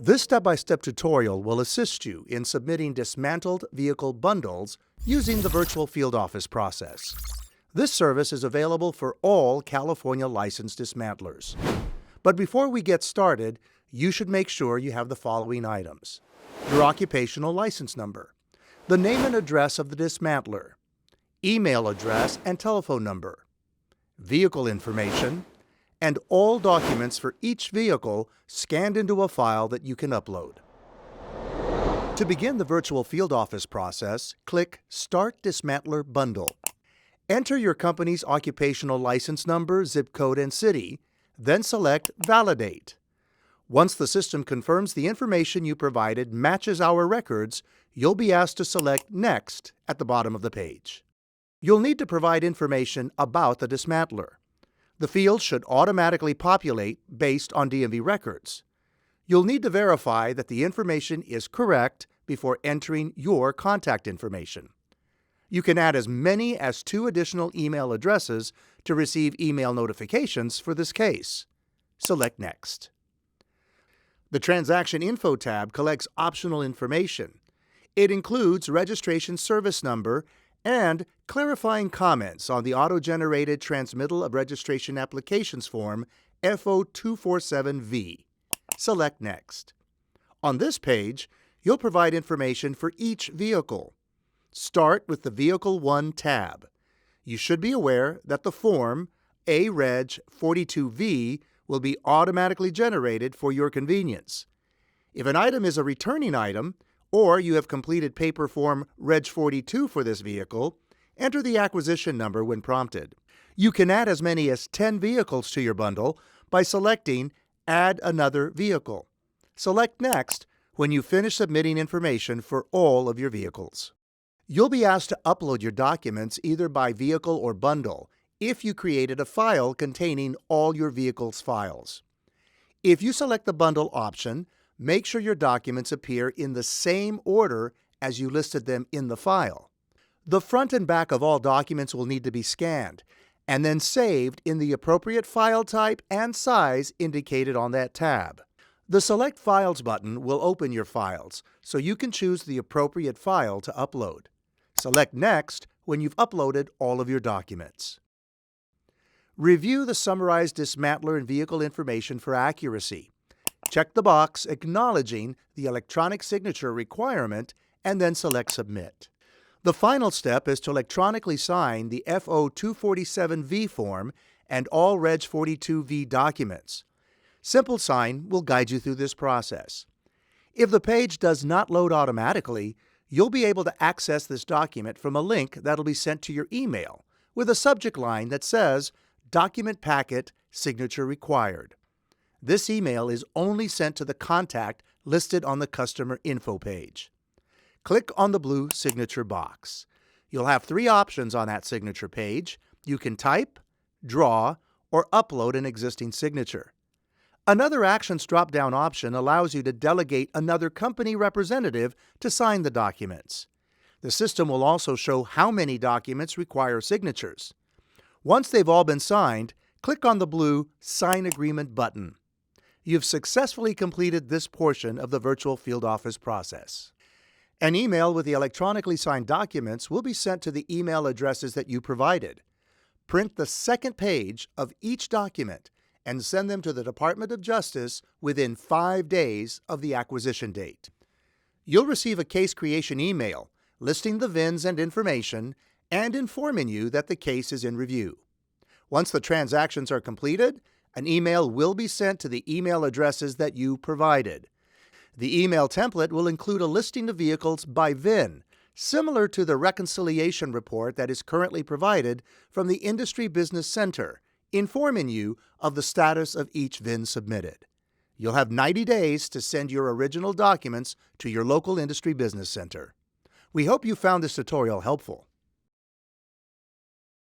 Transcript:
This step-by-step tutorial will assist you in submitting dismantled vehicle bundles using the virtual field office process. This service is available for all California licensed dismantlers. But before we get started, you should make sure you have the following items: your occupational license number, the name and address of the dismantler, email address and telephone number, vehicle information, and all documents for each vehicle scanned into a file that you can upload. To begin the virtual field office process, click Start Dismantler Bundle. Enter your company's occupational license number, zip code, and city, then select Validate. Once the system confirms the information you provided matches our records, you'll be asked to select Next at the bottom of the page. You'll need to provide information about the dismantler. The fields should automatically populate based on DMV records. You'll need to verify that the information is correct before entering your contact information. You can add as many as 2 additional email addresses to receive email notifications for this case. Select Next. The Transaction Info tab collects optional information. It includes registration service number and clarifying comments on the auto-generated Transmittal of Registration Applications form FO247V. Select Next. On this page, you'll provide information for each vehicle. Start with the Vehicle 1 tab. You should be aware that the form AREG42V will be automatically generated for your convenience. If an item is a returning item, or you have completed paper form Reg 42 for this vehicle, enter the acquisition number when prompted. You can add as many as 10 vehicles to your bundle by selecting Add Another Vehicle. Select Next when you finish submitting information for all of your vehicles. You'll be asked to upload your documents either by vehicle or bundle if you created a file containing all your vehicle's files. If you select the bundle option, make sure your documents appear in the same order as you listed them in the file. The front and back of all documents will need to be scanned and then saved in the appropriate file type and size indicated on that tab. The Select Files button will open your files, so you can choose the appropriate file to upload. Select Next when you've uploaded all of your documents. Review the summarized dismantler and vehicle information for accuracy. Check the box acknowledging the electronic signature requirement and then select Submit. The final step is to electronically sign the FO247V form and all Reg 42V documents. Simple Sign will guide you through this process. If the page does not load automatically, you'll be able to access this document from a link that'll be sent to your email with a subject line that says Document Packet Signature Required. This email is only sent to the contact listed on the customer info page. Click on the blue signature box. You'll have 3 options on that signature page. You can type, draw, or upload an existing signature. Another Actions drop-down option allows you to delegate another company representative to sign the documents. The system will also show how many documents require signatures. Once they've all been signed, click on the blue Sign Agreement button. You've successfully completed this portion of the virtual field office process. An email with the electronically signed documents will be sent to the email addresses that you provided. Print the second page of each document and send them to the Department of Justice within 5 days of the acquisition date. You'll receive a case creation email listing the VINs and information and informing you that the case is in review. Once the transactions are completed, an email will be sent to the email addresses that you provided. The email template will include a listing of vehicles by VIN, similar to the reconciliation report that is currently provided from the Industry Business Center, informing you of the status of each VIN submitted. You'll have 90 days to send your original documents to your local Industry Business Center. We hope you found this tutorial helpful.